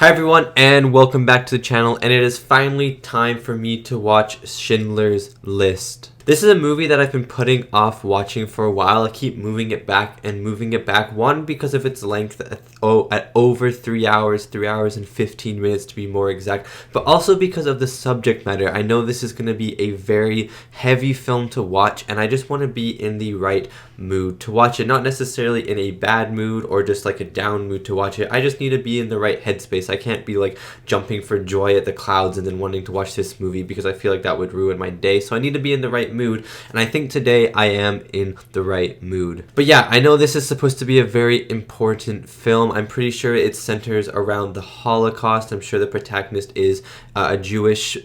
Hi everyone, and welcome back to the channel, and it is finally time for me to watch Schindler's List. This is a movie that I've been putting off watching for a while. I keep moving it back and moving it back. One, because of its length at over 3 hours, 3 hours and 15 minutes to be more exact, but also because of the subject matter. I know this is going to be a very heavy film to watch, and I just want to be in the right mood to watch it. Not necessarily in a bad mood or just like a down mood to watch it. I just need to be in the right headspace. I can't be like jumping for joy at the clouds and then wanting to watch this movie because I feel like that would ruin my day. So I need to be in the right mood, and I think today I am in the right mood. But yeah, I know this is supposed to be a very important film. I'm pretty sure it centers around the Holocaust. I'm sure the protagonist is a Jewish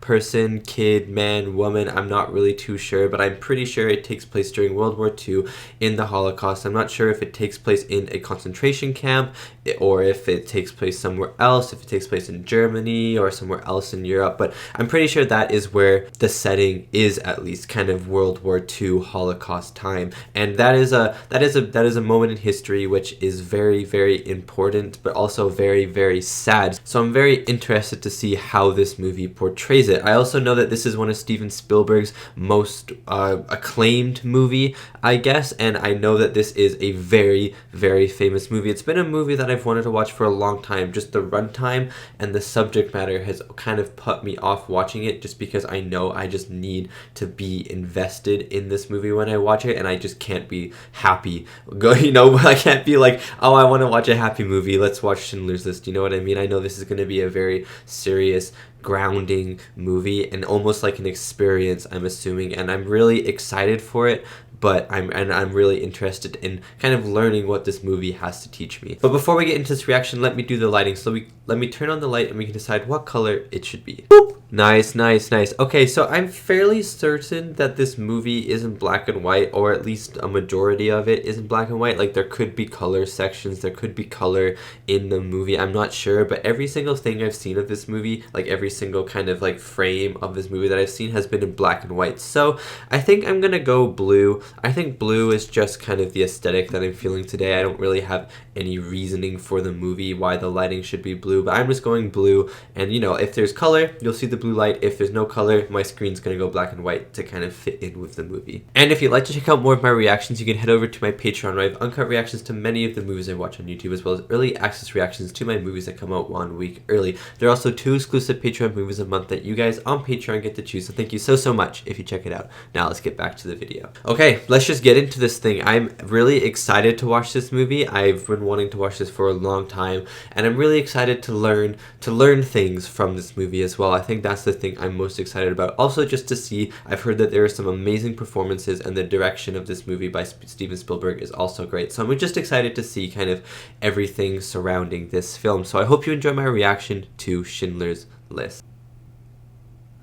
person, kid, man, woman. I'm not really too sure, but I'm pretty sure it takes place during World War II in the Holocaust. I'm not sure if it takes place in a concentration camp or if it takes place somewhere else, if it takes place in Germany or somewhere else in Europe, but I'm pretty sure that is where the setting is, at least kind of World War II Holocaust time. And that is a moment in history which is very, very important, but also very, very sad. So I'm very interested to see how this movie portrays it. I also know that this is one of Steven Spielberg's most acclaimed movie, I guess, and I know that this is a very, very famous movie. It's been a movie that I've wanted to watch for a long time. Just the runtime and the subject matter has kind of put me off watching it, just because I know I just need to be invested in this movie when I watch it, and I just can't be happy. I can't be like, oh, I want to watch a happy movie, let's watch Schindler's List. You know what I mean? I know this is going to be a very serious, grounding movie and almost like an experience, I'm assuming, and I'm really excited for it, but I'm really interested in kind of learning what this movie has to teach me. But before we get into this reaction, let me do the lighting. So let me turn on the light and we can decide what color it should be. Boop. Nice, nice, nice. Okay, so I'm fairly certain that this movie is in black and white, or at least a majority of it is in black and white. Like, there could be color sections, there could be color in the movie, I'm not sure, but every single thing I've seen of this movie, like every single kind of like frame of this movie that I've seen, has been in black and white. So I think I'm gonna go blue. I think blue is just kind of the aesthetic that I'm feeling today. I don't really have any reasoning for the movie why the lighting should be blue, but I'm just going blue. And you know, if there's color, you'll see the blue light. If there's no color, my screen's gonna go black and white to kind of fit in with the movie. And if you'd like to check out more of my reactions, you can head over to my Patreon, where I have uncut reactions to many of the movies I watch on YouTube, as well as early access reactions to my movies that come out 1 week early. There are also 2 exclusive Patreon movies a month that you guys on Patreon get to choose, so thank you so much if you check it out. Now let's get back to the video. Okay, let's just get into this thing. I'm really excited to watch this movie. I've been wanting to watch this for a long time, and I'm really excited to learn things from this movie as well. I think that's the thing I'm most excited about. Also, just to see, I've heard that there are some amazing performances, and the direction of this movie by Steven Spielberg is also great. So I'm just excited to see kind of everything surrounding this film. So I hope you enjoy my reaction to Schindler's List.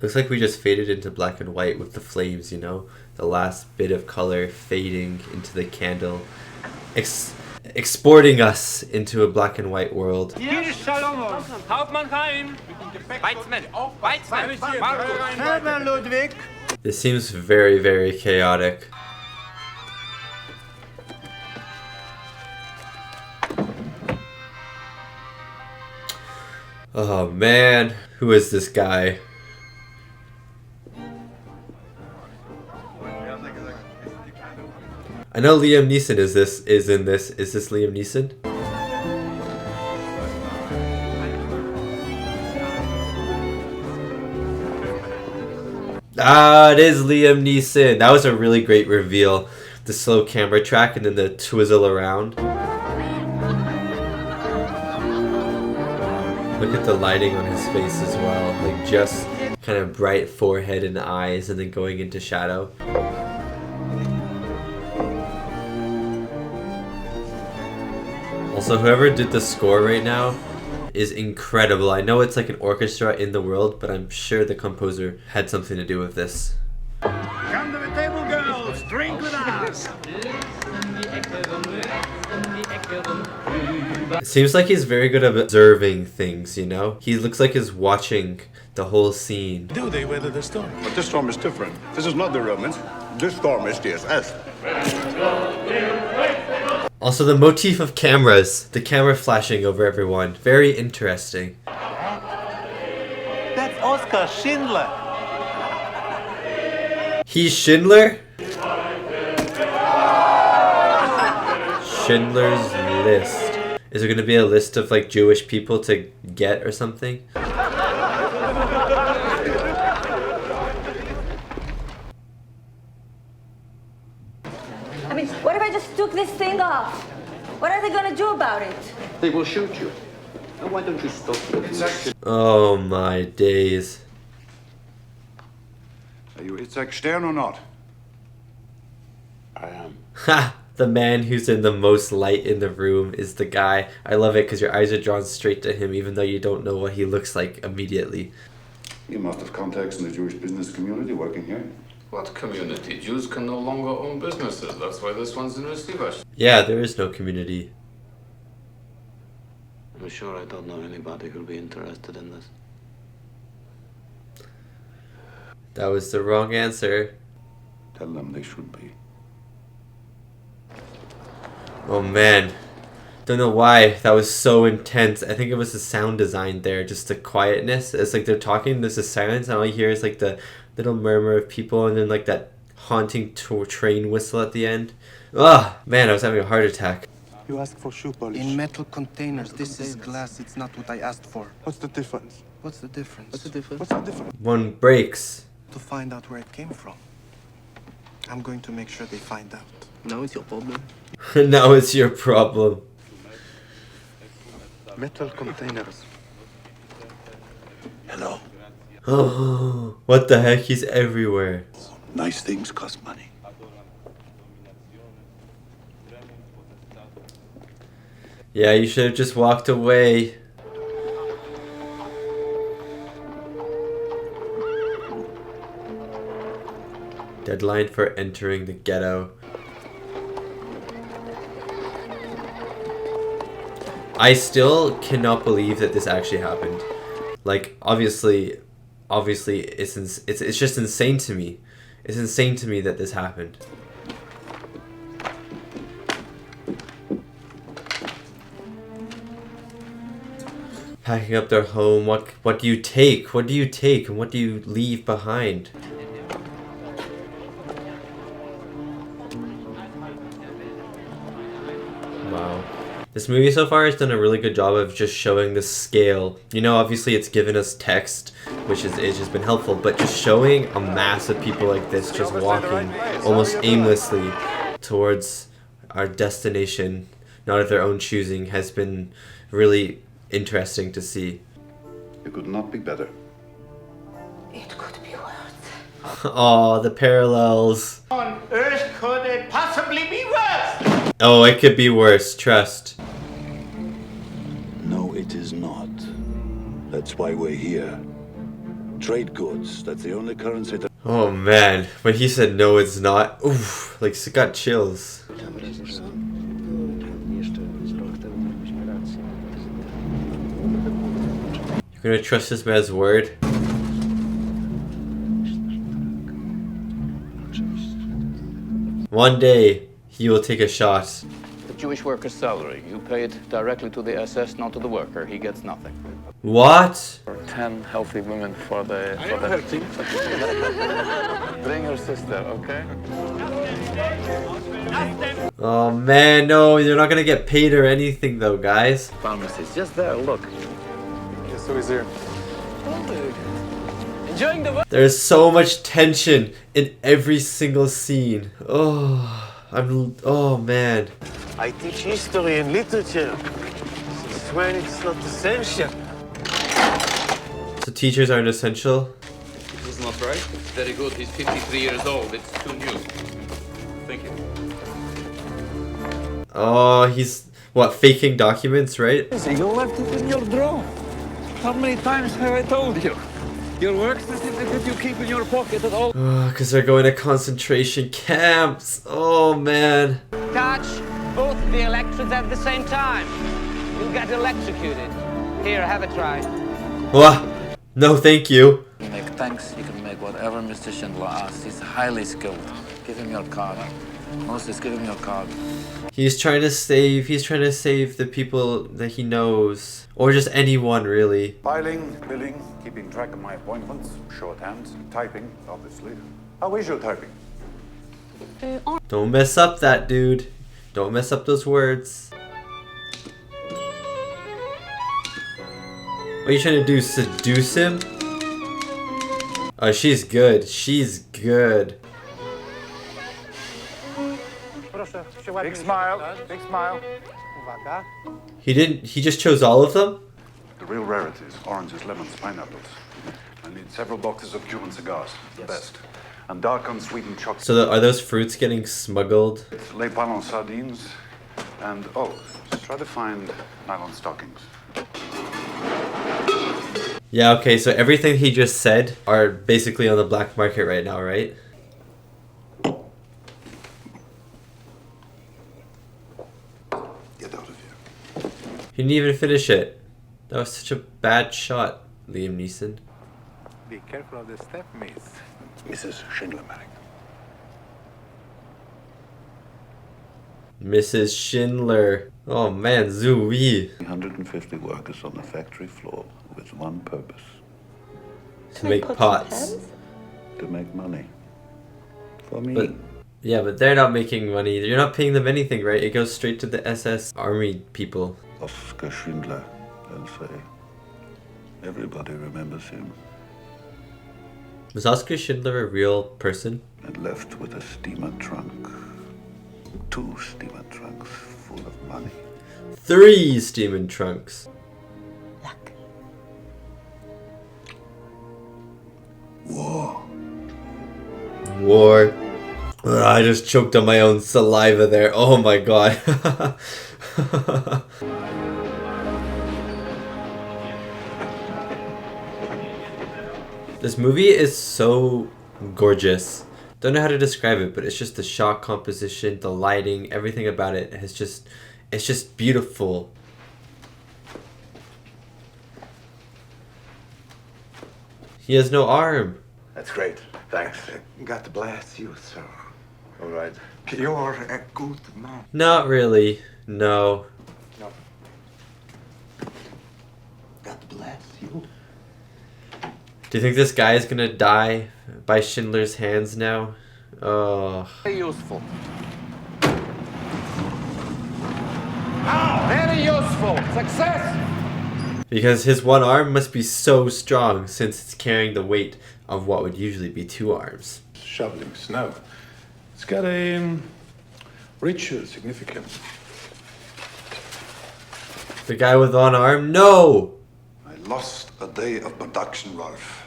Looks like we just faded into black and white with the flames, you know? The last bit of color fading into the candle, exporting us into a black and white world. This seems very, very chaotic. Oh man, who is this guy? I know Liam Neeson is in this. Is this Liam Neeson? Ah, it is Liam Neeson. That was a really great reveal. The slow camera track and then the twizzle around. Look at the lighting on his face as well. Like, just kind of bright forehead and eyes and then going into shadow. Also, whoever did the score right now is incredible. I know it's like an orchestra in the world, but I'm sure the composer had something to do with this. Come to the table, girls. Drink with us. It seems like he's very good at observing things, you know? He looks like he's watching the whole scene. Do they weather the storm? But this storm is different. This is not the Romans. This storm is DSS. Also, the motif of cameras. The camera flashing over everyone. Very interesting. That's Oscar Schindler. He's Schindler? Schindler's List. Is there going to be a list of like Jewish people to get or something? I mean, what if I just took this thing off? What are they gonna do about it? They will shoot you. And why don't you stop? Oh my days. Are you Itzhak Stern or not? I am. Ha! The man who's in the most light in the room is the guy. I love it because your eyes are drawn straight to him even though you don't know what he looks like immediately. You must have contacts in the Jewish business community working here. What community? Jews can no longer own businesses. That's why this one's in receivership. Yeah, there is no community. I'm sure I don't know anybody who'll be interested in this. That was the wrong answer. Tell them they should be. Oh man. Don't know why that was so intense. I think it was the sound design there, just the quietness. It's like they're talking, there's a silence, and all you hear is like the little murmur of people, and then like that haunting train whistle at the end. Ah, man, I was having a heart attack. You asked for shoe polish. In metal containers. This is glass. It's not what I asked for. What's the difference? What's the difference? What's the difference? What's the difference? One breaks. To find out where it came from. I'm going to make sure they find out. Now it's your problem. Now it's your problem. Metal containers. Hello. Oh, what the heck? He's everywhere. Nice things cost money. Yeah, you should have just walked away. Deadline for entering the ghetto. I still cannot believe that this actually happened. Like, obviously it's just insane to me. It's insane to me that this happened. Packing up their home. What do you take? What do you take and what do you leave behind? Wow. This movie so far has done a really good job of just showing the scale. You know, obviously it's given us text, which it's just been helpful, but just showing a mass of people like this just walking almost aimlessly towards our destination, not of their own choosing, has been really interesting to see. It could not be better. It could be worse. Oh, the parallels. On earth could it possibly be worse? Oh, it could be worse, trust. No, it is not. That's why we're here. Trade goods, that's the only currency that... Oh man, when he said no it's not, oof, like it got chills. You're gonna trust this man's word? One day, he will take a shot. The Jewish worker's salary. You pay it directly to the SS, not to the worker. He gets nothing. What? 10 healthy women for the Bring your sister, okay? Oh man, no, you're not gonna get paid or anything though, guys. Pharmacist, just there, look. Guess who is here? Enjoying the work? There's so much tension in every single scene. Oh man. I teach history and literature. Since when it's not essential? So teachers aren't essential? This is not right. Very good. He's 53 years old. It's too new. Thank you. Oh, he's, what, faking documents, right? You left it in your drawer. How many times have I told you? Your work certificate you keep in your pocket at all. Oh, because they're going to concentration camps. Oh, man. Touch both the electrodes at the same time. You'll get electrocuted. Here, have a try. What? No, thank you. You make tanks, you can make whatever Mr. Schindler asks. He's highly skilled. Give him your card. Moses, give him your card. He's trying to save the people that he knows. Or just anyone, really. Filing, billing, keeping track of my appointments, shorthand, typing, obviously. How is your typing? Don't mess up that dude. Don't mess up those words. What are you trying to do? Seduce him? Oh, she's good. She's good. Big smile, big smile. He just chose all of them? The real rarities, oranges, lemons, pineapples. I need several boxes of Cuban cigars, the best. And dark unsweetened chocolate. So are those fruits getting smuggled? Les Palon sardines. And, oh, try to find nylon stockings. Yeah, okay, so everything he just said are basically on the black market right now, right? Get out of here. He didn't even finish it. That was such a bad shot, Liam Neeson. Be careful of the step, miss. Mrs. Schindler married. Mrs. Schindler. Oh man, Zooey. 150 workers on the factory floor with one purpose. To make pots. To make money. For me. But, yeah, but they're not making money. You're not paying them anything, right? It goes straight to the SS army people. Oskar Schindler, they'll say. Everybody remembers him. Was Oskar Schindler a real person? And left with a steamer trunk. 2 steamer trunks full of money. 3 steaming trunks. Luck. War. War. Ugh, I just choked on my own saliva there. Oh my god. This movie is so gorgeous. Don't know how to describe it, but it's just the shot composition, the lighting, everything about it has just, it's just beautiful. He has no arm. That's great. Thanks. God bless you, sir. All right. You're a good man. Not really. No. No. God bless you. Do you think this guy is gonna die by Schindler's hands now? Oh. Very useful. Very useful. Success! Because his one arm must be so strong since it's carrying the weight of what would usually be 2 arms. Shoveling snow. It's got a ritual significance. The guy with one arm? No! I lost a day of production, Ralph.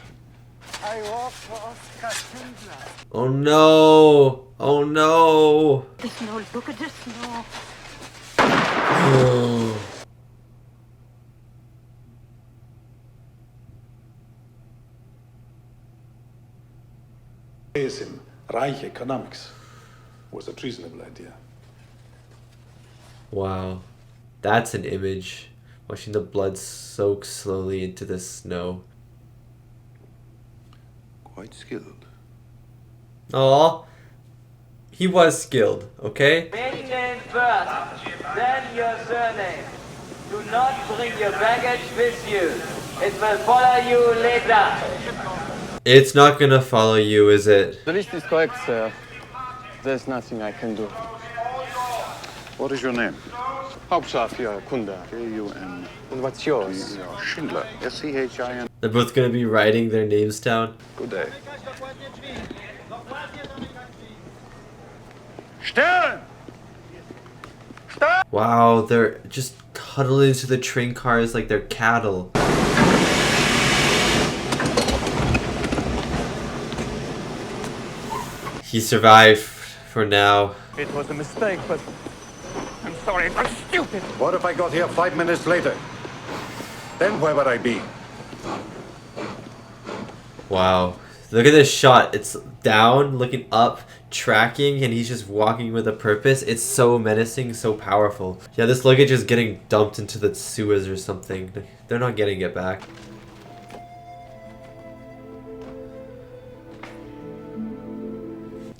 I walk for Oskar Schindler. Oh no! Oh no! The snow, look at the snow. In Reich economics was a treasonable idea. Wow. That's an image. Watching the blood soak slowly into the snow. Quite skilled. Aw. He was skilled, okay? Main name first, then your surname. Do not bring your baggage with you. It will follow you later. It's not gonna follow you, is it? The list is correct, sir. There's nothing I can do. What is your name? Hauptscharführer, Kunde. K-U-N. And what's yours? Schindler. S-C-H-I-N. They're both gonna be writing their names down. Good day. Stellen! Wow, they're just huddled into the train cars like they're cattle. He survived for now. It was a mistake, but I'm sorry, it was stupid. What if I got here 5 minutes later? Then where would I be? Wow. Look at this shot. It's down, looking up, tracking, and he's just walking with a purpose. It's so menacing, so powerful. Yeah, this luggage is getting dumped into the sewers or something. They're not getting it back.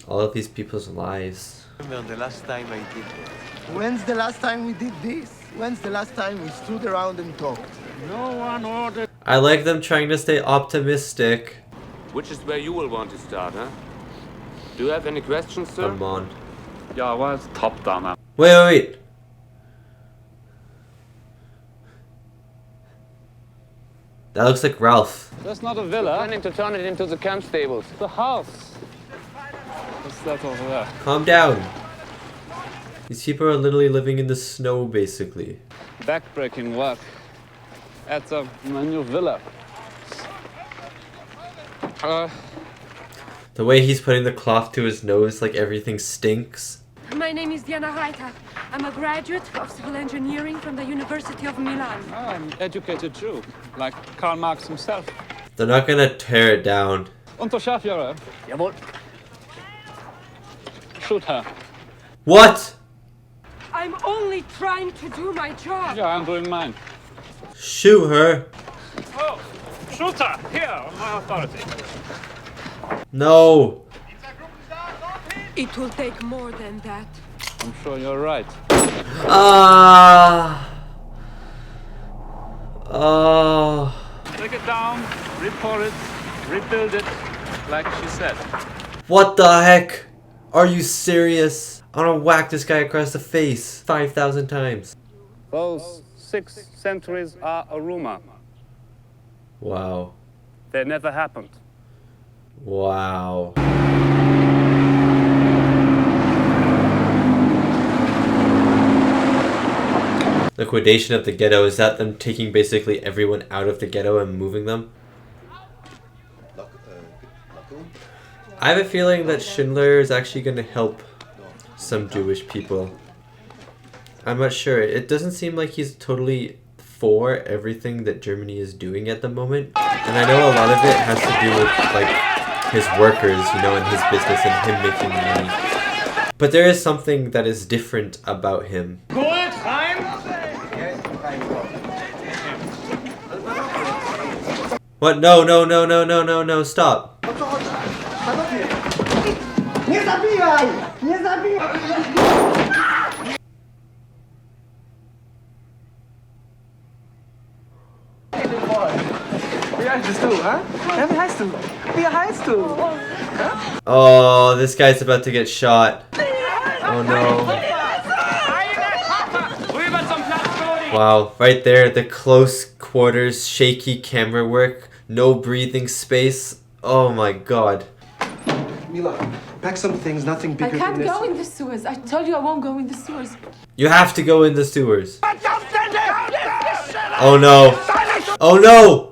All of these people's lives. Remember the last time I did this? When's the last time we did this? When's the last time we stood around and talked? No one ordered. I like them trying to stay optimistic. Which is where you will want to start, huh? Do you have any questions, sir? Come on. Yeah, well, it's top down. Wait. That looks like Ralph. That's not a villa. Planning to turn it into the camp stables. The house. What's that over there? Calm down. These people are literally living in the snow, basically. Backbreaking work at my new villa. The way he's putting the cloth to his nose like everything stinks. My name is Diana Reiter. I'm a graduate of civil engineering from the University of Milan. Oh, I'm educated too, like Karl Marx himself. They're not gonna tear it down. Unterscharführer. Jawohl. Shoot her. What? I'm only trying to do my job. Yeah, I'm doing mine. Shoot her. Oh, shoot her! Here, on my authority. No. It will take more than that. I'm sure you're right. Take it down, report it, rebuild it, like she said. What the heck? Are you serious? I wanna whack this guy across the face 5,000 times. Those 6 centuries are a rumor. Wow. They never happened. Wow. Liquidation of the ghetto, is that them taking basically everyone out of the ghetto and moving them? I have a feeling that Schindler is actually going to help some Jewish people. I'm not sure. It doesn't seem like he's totally for everything that Germany is doing at the moment. And I know a lot of it has to do with like his workers, you know, and his business and him making money. But there is something that is different about him. Good time. What? No, stop. Nie zabijaj! Nie zabijaj! Wie heißt du, hä? Ja, wie heißt du? Wie heißt du? Oh, this guy's about to get shot. Oh no. Wow, right there, the close quarters, shaky camera work, no breathing space. Oh my god. Mila, pack some things, nothing bigger than this. I can't go in the sewers. I told you I won't go in the sewers. You have to go in the sewers. Oh no. Oh no!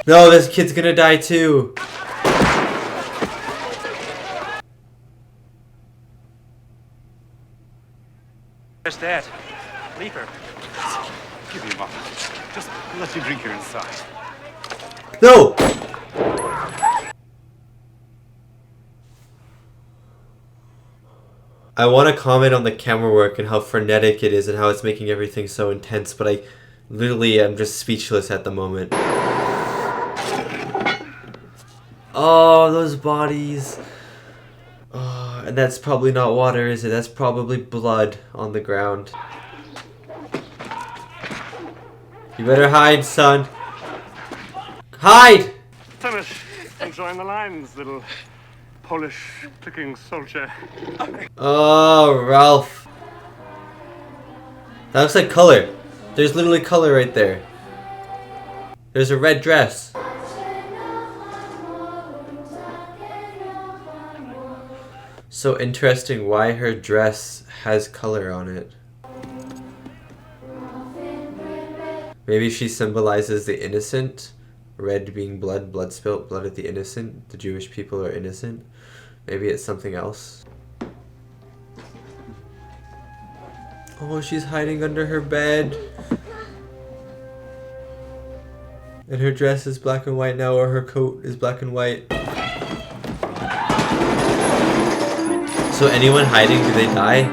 No, this kid's gonna die too. Where's Dad? Leave her. Give me a moment. Just let you drink her inside. No! I want to comment on the camera work and how frenetic it is and how it's making everything so intense, but I literally am just speechless at the moment. Oh, those bodies. Oh, and that's probably not water, is it? That's probably blood on the ground. You better hide, son. Hide! Finish. Enjoying the lines, little Polish clicking soldier. Oh, Ralph. That looks like color. There's literally color right there. There's a red dress. So interesting why her dress has color on it. Maybe she symbolizes the innocent. Red being blood, blood spilt, blood of the innocent. The Jewish people are innocent. Maybe it's something else. Oh, she's hiding under her bed. And her dress is black and white now, or her coat is black and white. So anyone hiding, do they die?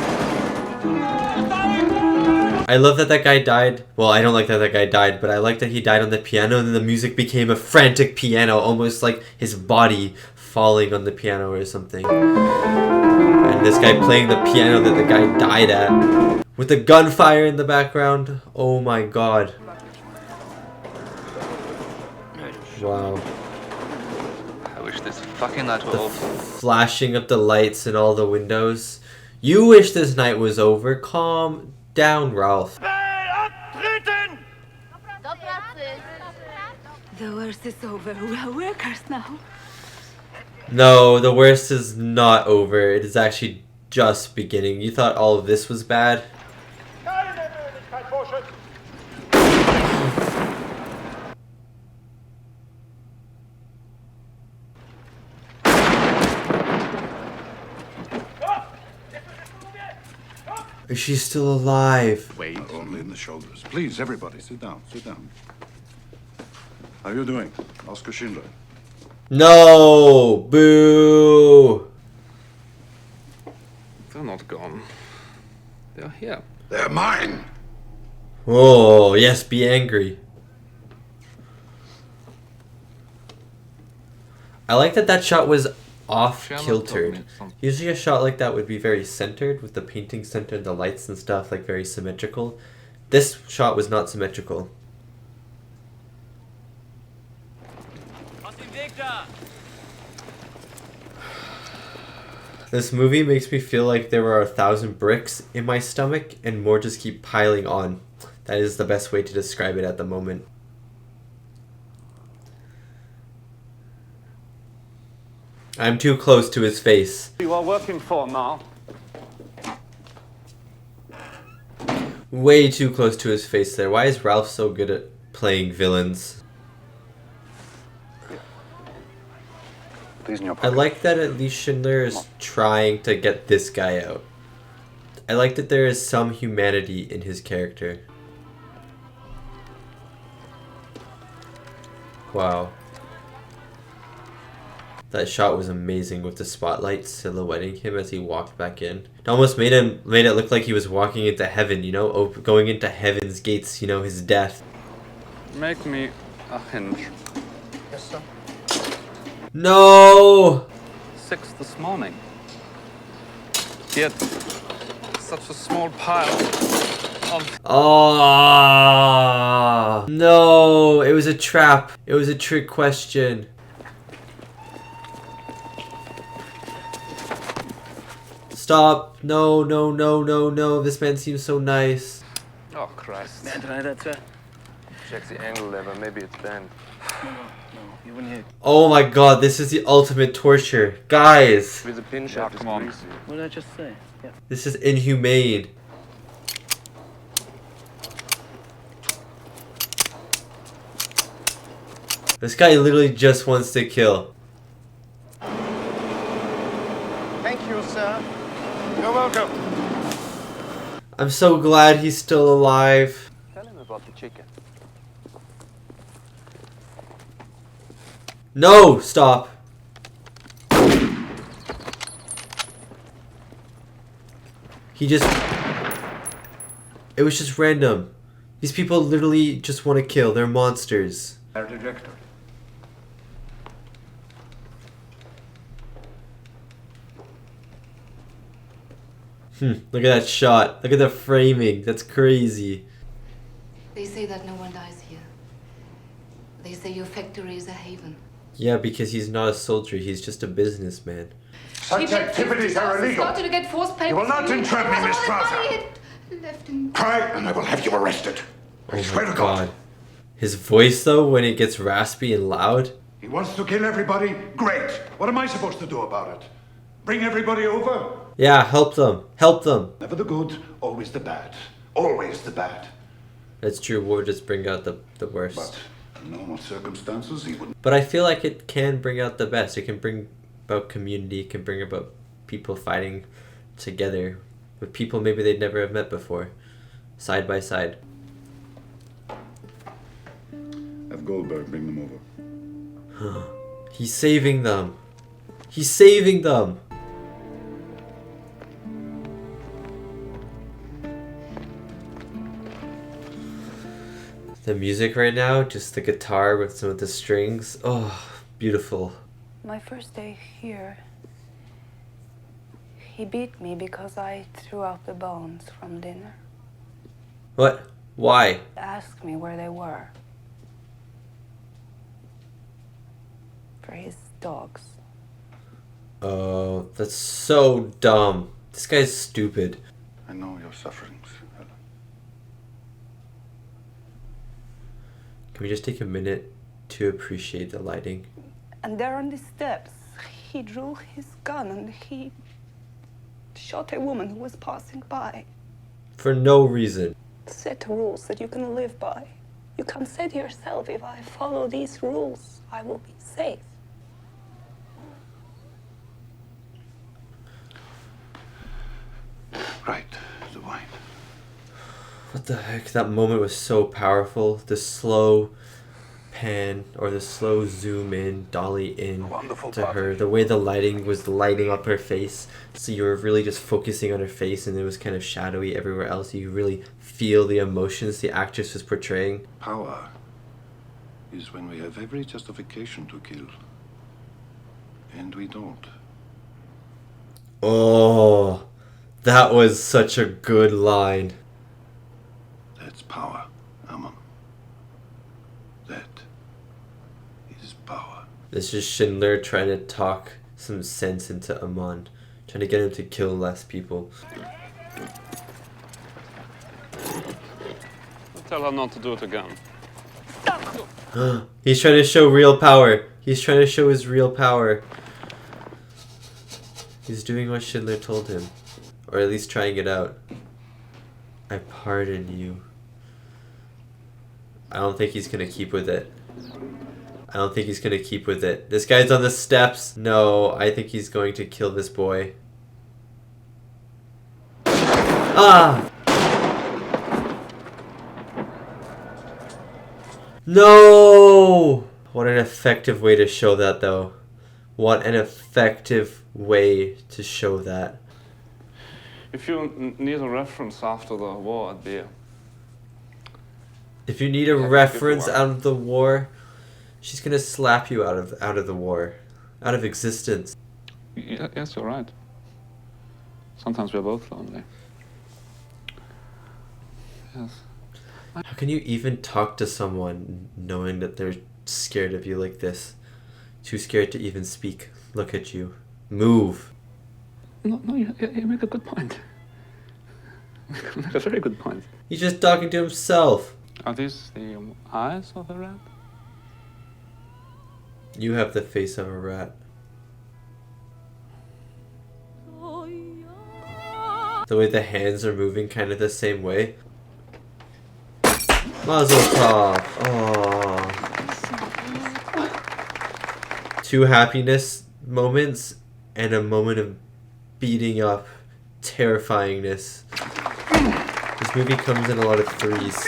I love that that guy died. Well, I don't like that that guy died, but I like that he died on the piano and then the music became a frantic piano, almost like his body falling on the piano or something. And this guy playing the piano that the guy died at. With the gunfire in the background. Oh my god. Wow. I wish this fucking night were over. Flashing of the lights in all the windows. You wish this night was over. Calm down, Ralph. The worst is over. We are workers now. No, the worst is not over. It is actually just beginning. You thought all of this was bad? Is she still alive? Wait. Only in the shoulders. Please, everybody, sit down. Sit down. How are you doing, Oscar Schindler? No! Boo! They're not gone. They're here. They're mine! Oh, yes, be angry. I like that that shot was off-kiltered. Usually a shot like that would be very centered, with the painting centered, the lights and stuff, like very symmetrical. This shot was not symmetrical. This movie makes me feel like there were 1,000 bricks in my stomach and more just keep piling on. That is the best way to describe it at the moment. I'm too close to his face. You are working for now. Way too close to his face there. Why is Ralph so good at playing villains? I like that at least Schindler is trying to get this guy out. I like that there is some humanity in his character. Wow. That shot was amazing with the spotlight silhouetting him as he walked back in. It almost made it look like he was walking into heaven, you know, going into heaven's gates, you know, his death. Make me a hinge. Yes, sir. No! 6 this morning. Yet, such a small pile of... Oh no! It was a trap. It was a trick question. Stop. No, no, no, no, no. This man seems so nice. Oh, Christ. Check the angle lever. Maybe it's bent. Oh my god, this is the ultimate torture. Guys! With a pin shaft is greasy. What did I just say? Yeah. This is inhumane. This guy literally just wants to kill. Thank you, sir. You're welcome. I'm so glad he's still alive. Tell him about the chicken. No! Stop. He just... It was just random. These people literally just want to kill. They're monsters. Herr Director. Look at that shot. Look at the framing. That's crazy. They say that no one dies here. They say your factory is a haven. Yeah, because he's not a soldier. He's just a businessman. Such activities are illegal. Started to get forced papers. You will not entrap me, Miss Strasser. Left in... Try, and I will have you arrested. I swear to God. His voice, though, when it gets raspy and loud. He wants to kill everybody? Great. What am I supposed to do about it? Bring everybody over? Yeah, help them. Help them. Never the good, always the bad. Always the bad. That's true. War just bring out the worst. But in normal circumstances, he wouldn't. But I feel like it can bring out the best. It can bring about community. It can bring about people fighting together with people maybe they'd never have met before, side by side. Have Goldberg bring them over. He's saving them. He's saving them. The music right now, just the guitar with some of the strings. Oh, beautiful. My first day here, he beat me because I threw out the bones from dinner. What? Why? Asked me where they were. For his dogs. Oh, that's so dumb. This guy's stupid. I know your sufferings, Helen. Can we just take a minute to appreciate the lighting? And there on the steps, he drew his gun and he shot a woman who was passing by. For no reason. Set rules that you can live by. You can say to yourself, if I follow these rules, I will be safe. Right, the wine. What the heck? That moment was so powerful. The slow pan or the slow zoom in, dolly in to her. The way the lighting was lighting up her face. So you were really just focusing on her face and it was kind of shadowy everywhere else. You really feel the emotions the actress was portraying. Power is when we have every justification to kill. And we don't. Oh, that was such a good line. That's power, Ammon. That is power. This is Schindler trying to talk some sense into Ammon. Trying to get him to kill less people. Tell her not to do it again. He's trying to show real power. He's trying to show his real power. He's doing what Schindler told him. Or at least trying it out. I pardon you. I don't think he's gonna keep with it. I don't think he's gonna keep with it. This guy's on the steps. No, I think he's going to kill this boy. Ah! No! What an effective way to show that, though. What an effective way to show that. If you need a reference after the war, I'd be... If you need a reference out of the war, she's gonna slap you out of the war, out of existence. Yes, you're right. Sometimes we're both lonely. Yes. How can you even talk to someone knowing that they're scared of you like this? Too scared to even speak. Look at you. Move. No, you make a good point. You make a very good point. He's just talking to himself. Are these the eyes of a rat? You have the face of a rat. The way the hands are moving kind of the same way. Mazel tov. Oh. 2 happiness moments and a moment of beating up terrifyingness. This movie comes in a lot of 3s.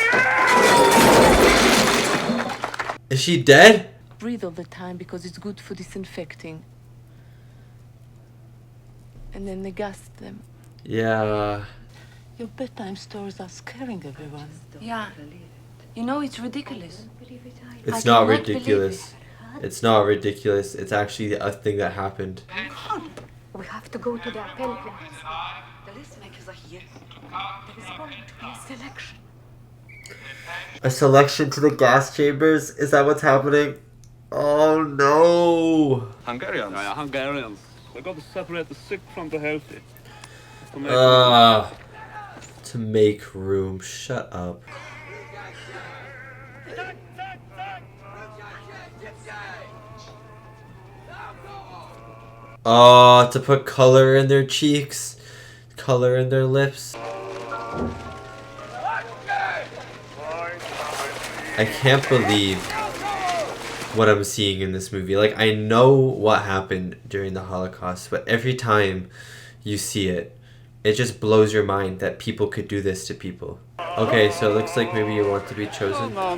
Is she dead? Breathe all the time because it's good for disinfecting. And then they gassed them. Yeah. Your bedtime stories are scaring everyone. Yeah. You know, it's ridiculous. It's not ridiculous. It's not ridiculous. It's actually a thing that happened. We have to go to the appellate. The list makers are here. There is going to be a selection. A selection to the gas chambers? Is that what's happening? Oh no! Hungarians. Yeah, Hungarians. They've got to separate the sick from the healthy. To make room. Shut up. Oh, to put color in their cheeks, color in their lips. I can't believe what I'm seeing in this movie. Like, I know what happened during the Holocaust, but every time you see it, it just blows your mind that people could do this to people. Okay, so it looks like maybe you want to be chosen. No,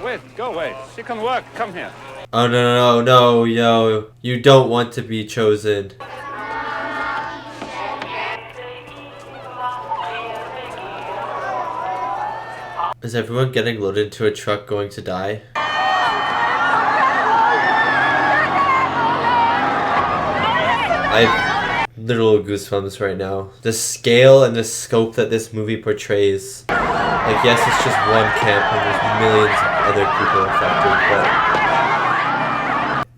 wait, go away. She can work, come here. Oh, no, yo. You don't want to be chosen. Is everyone getting loaded into a truck going to die? I have literal goosebumps right now. The scale and the scope that this movie portrays. Like, yes, it's just one camp and there's millions of other people affected, but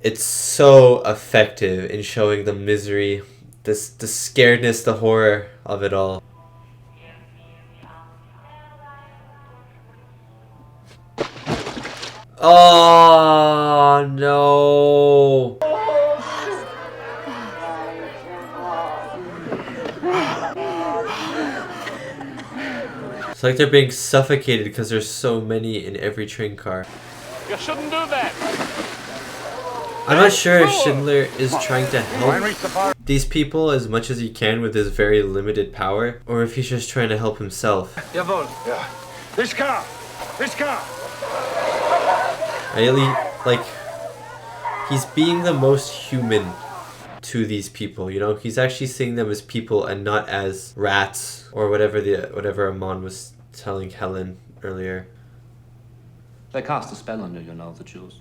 it's so effective in showing the misery, the scaredness, the horror of it all. Oh no! It's like they're being suffocated because there's so many in every train car. You shouldn't do that. I'm not sure if Schindler is trying to help these people as much as he can with his very limited power, or if he's just trying to help himself. Jawohl. Yeah. This car! This car! Really, like, he's being the most human to these people, you know? He's actually seeing them as people and not as rats or whatever Amon was telling Helen earlier. They cast a spell on you, you know, the Jews.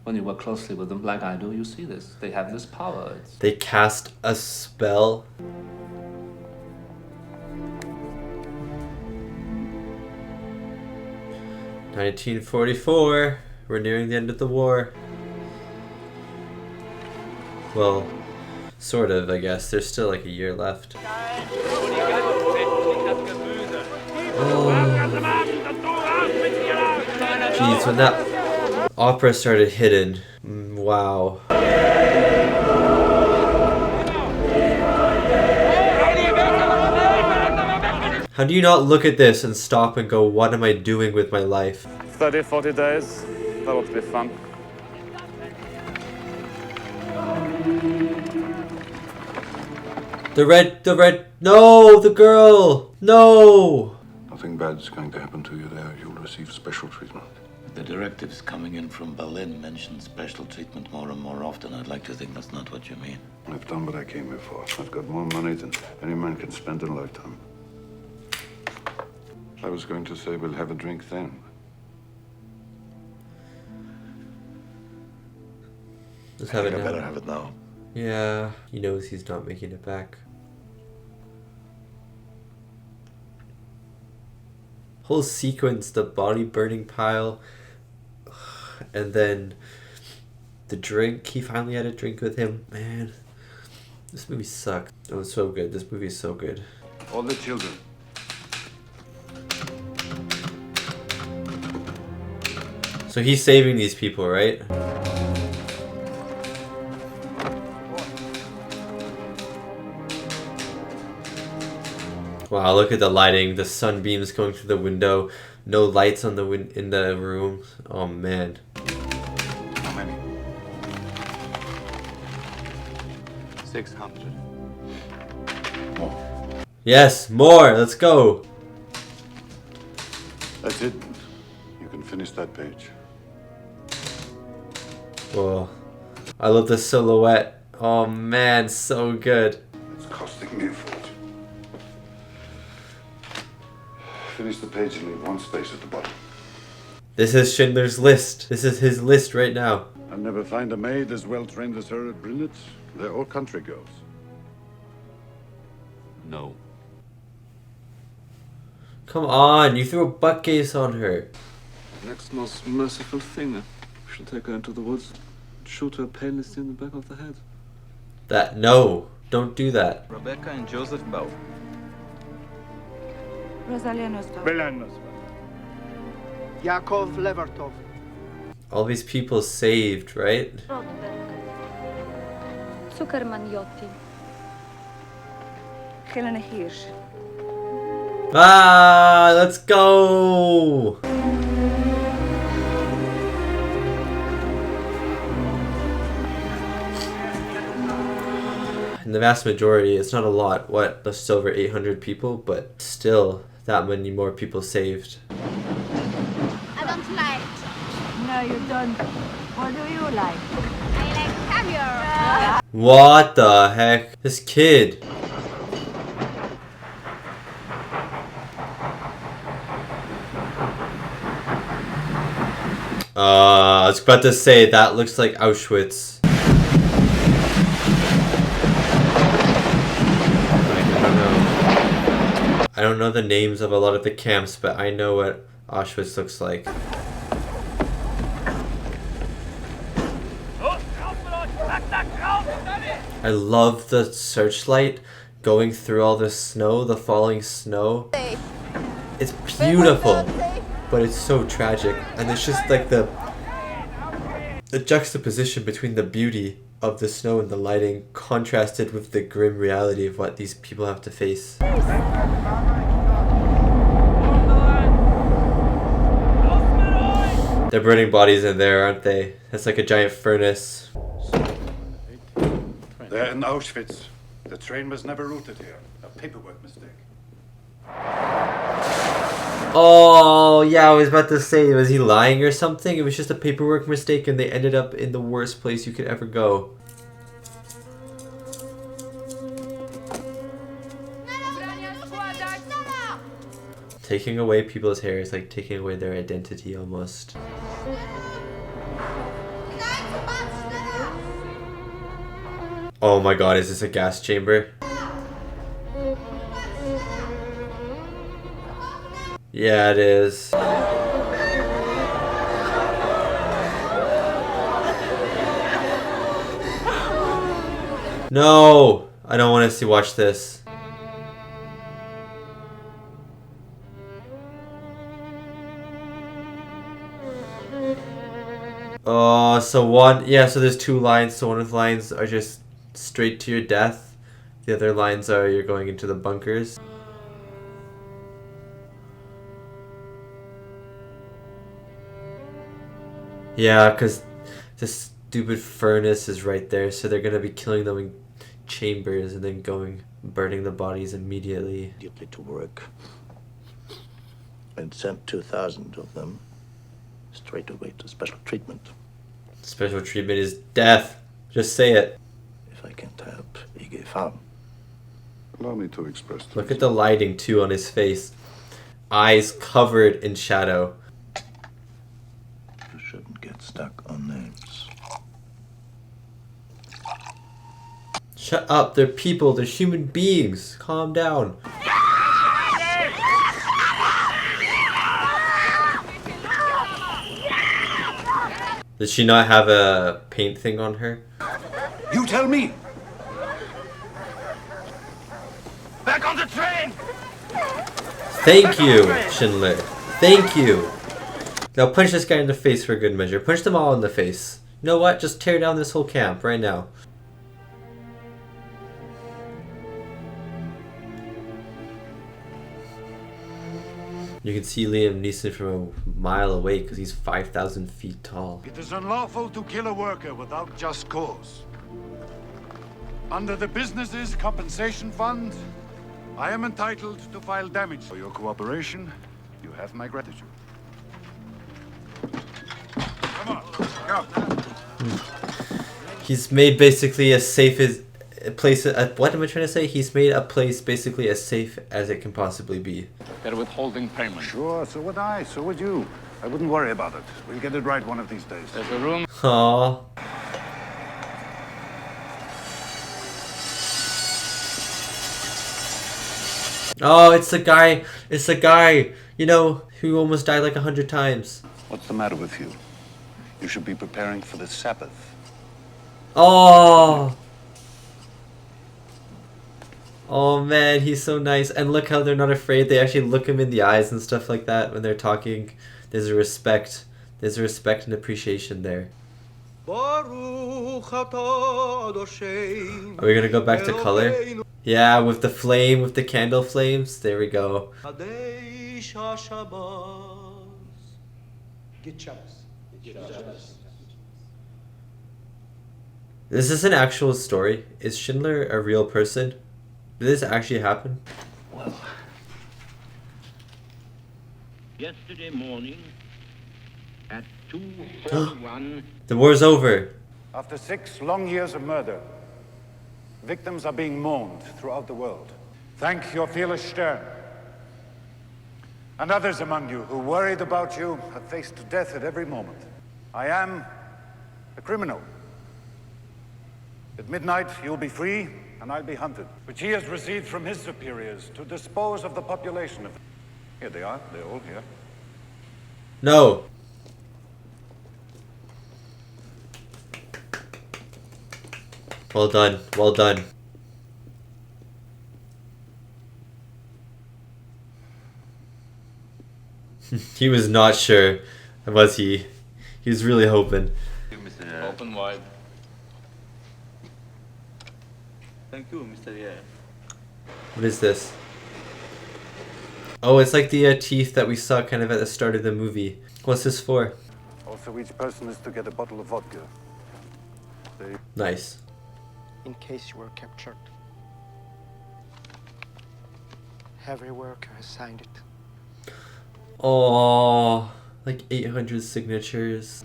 When you work closely with them like I do, you see this. They have this power. They cast a spell. "1944. We're nearing the end of the war." Well, sort of, I guess. There's still like a year left. Oh. Jeez, when that opera started hitting, wow. How do you not look at this and stop and go, what am I doing with my life? 30, 40 days. That would be fun. The red, no, the girl, no. Nothing bad's going to happen to you there. You'll receive special treatment. The directives coming in from Berlin mention special treatment more and more often. I'd like to think that's not what you mean. I've done what I came here for. I've got more money than any man can spend in a lifetime. I was going to say we'll have a drink then. Let's have it now. I better have it now. Yeah, he knows he's not making it back. Whole sequence, the body burning pile, and then the drink. He finally had a drink with him. Man, this movie sucked. Oh, it's so good. This movie is so good. All the children. So he's saving these people, right? Wow, look at the lighting. The sunbeams going through the window. No lights on the in the room. Oh man. How many? 600. More. Yes, more. Let's go. That's it. You can finish that page. Whoa. I love the silhouette. Oh man, so good. It's costing me a fortune. Finish the page and leave one space at the bottom. This is Schindler's List. This is his list right now. I'll never find a maid as well trained as her at Brünitz. They're all country girls. No. Come on, you threw a butt case on her. Next most merciful thing. We should take her into the woods, shoot her painlessly in the back of the head. No, don't do that. Rebecca and Joseph both. Rosalia Nussbaum. Bela Nussbaum. Yakov Levertov. All these people saved, right? Rodberg. Zuckerman Jotti. Helena Hirsch. Ah, let's go! In the vast majority, it's not a lot. What, just over 800 people, but still that many more people saved. I don't like. No, you don't. What do you like? I like caviar. What the heck? This kid. I was about to say, that looks like Auschwitz. I don't know the names of a lot of the camps, but I know what Auschwitz looks like. I love the searchlight going through all the snow, the falling snow. It's beautiful, but it's so tragic. And it's just like the juxtaposition between the beauty of the snow and the lighting contrasted with the grim reality of what these people have to face. They're burning bodies in there, aren't they? That's like a giant furnace. They're in Auschwitz. The train was never routed here. A paperwork mistake. Oh, yeah, I was about to say, was he lying or something? It was just a paperwork mistake and they ended up in the worst place you could ever go. Taking away people's hair is like taking away their identity almost. Oh my god, is this a gas chamber? Yeah, it is. No! I don't want to watch this. Oh, so there's two lines. So one of the lines are just straight to your death. The other lines are you're going into the bunkers. Yeah, because this stupid furnace is right there, so they're gonna be killing them in chambers and then burning the bodies immediately. To work. And sent 2,000 of them straight away to special treatment. Special treatment is death. Just say it. If I can't help, IG Farm. Allow me to express. Look at the lighting too on his face. Eyes covered in shadow. You shouldn't get stuck on names. Shut up, they're people, they're human beings. Calm down. Does she not have a paint thing on her? You tell me! Back on the train! Thank you, Schindler. Thank you. Now punch this guy in the face for good measure. Punch them all in the face. You know what? Just tear down this whole camp right now. You can see Liam Neeson from a mile away because he's 5,000 feet tall. It is unlawful to kill a worker without just cause. Under the Business's Compensation Fund, I am entitled to file damage. For your cooperation, you have my gratitude. Come on, go. He's made basically as safe as a place. What am I trying to say? He's made a place basically as safe as it can possibly be. They're withholding payment. Sure, so would I, so would you. I wouldn't worry about it. We'll get it right one of these days. There's a room. Aww. Oh, it's the guy, you know, who almost died like 100 times. What's the matter with you? You should be preparing for the Sabbath. Oh! Oh man, he's so nice. And look how they're not afraid. They actually look him in the eyes and stuff like that when they're talking. There's a respect. There's a respect and appreciation there. Are we gonna go back to color? Yeah, with the flame, with the candle flames. There we go. Is this an actual story? Is Schindler a real person? Did this actually happen? Well, yesterday morning at 2:41. The war's over. After 6 long years of murder, victims are being mourned throughout the world. Thank your fearless Stern. And others among you who worried about you have faced death at every moment. I am a criminal. At midnight, you'll be free, and I'll be hunted, which he has received from his superiors to dispose of the population of... Here they are. They're all here. No. Well done. Well done. He was not sure, was he? He was really hoping. Open wide. Thank you, Mr. Yeah. What is this? Oh, it's like the teeth that we saw kind of at the start of the movie. What's this for? Also, each person is to get a bottle of vodka. Nice. In case you were captured. Every worker has signed it. Oh, like 800 signatures.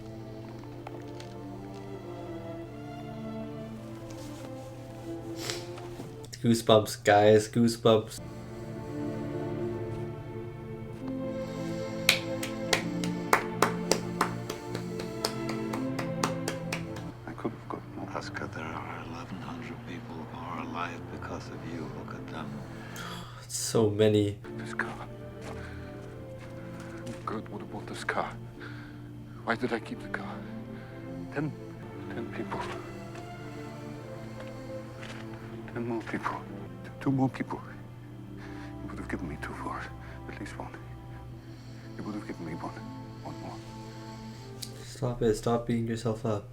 Goosebumps, guys, goosebumps. I could have gotten more. Oscar, there are 1,100 people who are alive because of you. Look at them. So many. This car. Good would have bought this car. Why did I keep the car? 10 people. 10 more people. 2 more people. You would have given me 2 for it. At least 1. You would have given me 1. 1 more. Stop it. Stop beating yourself up.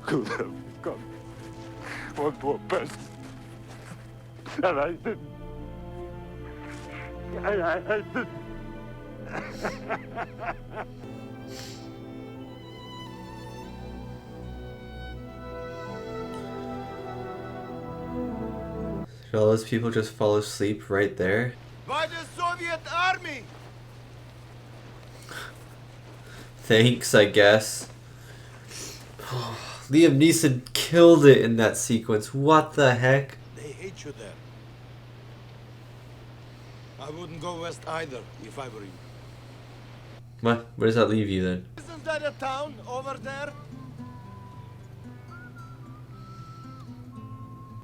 Could have got 1 more person. And I didn't. I didn't. Did all those people just fall asleep right there? By the Soviet army! Thanks, I guess. Liam Neeson killed it in that sequence. What the heck? They hate you there. I wouldn't go west either if I were you. What? Where does that leave you then? Isn't that a town over there?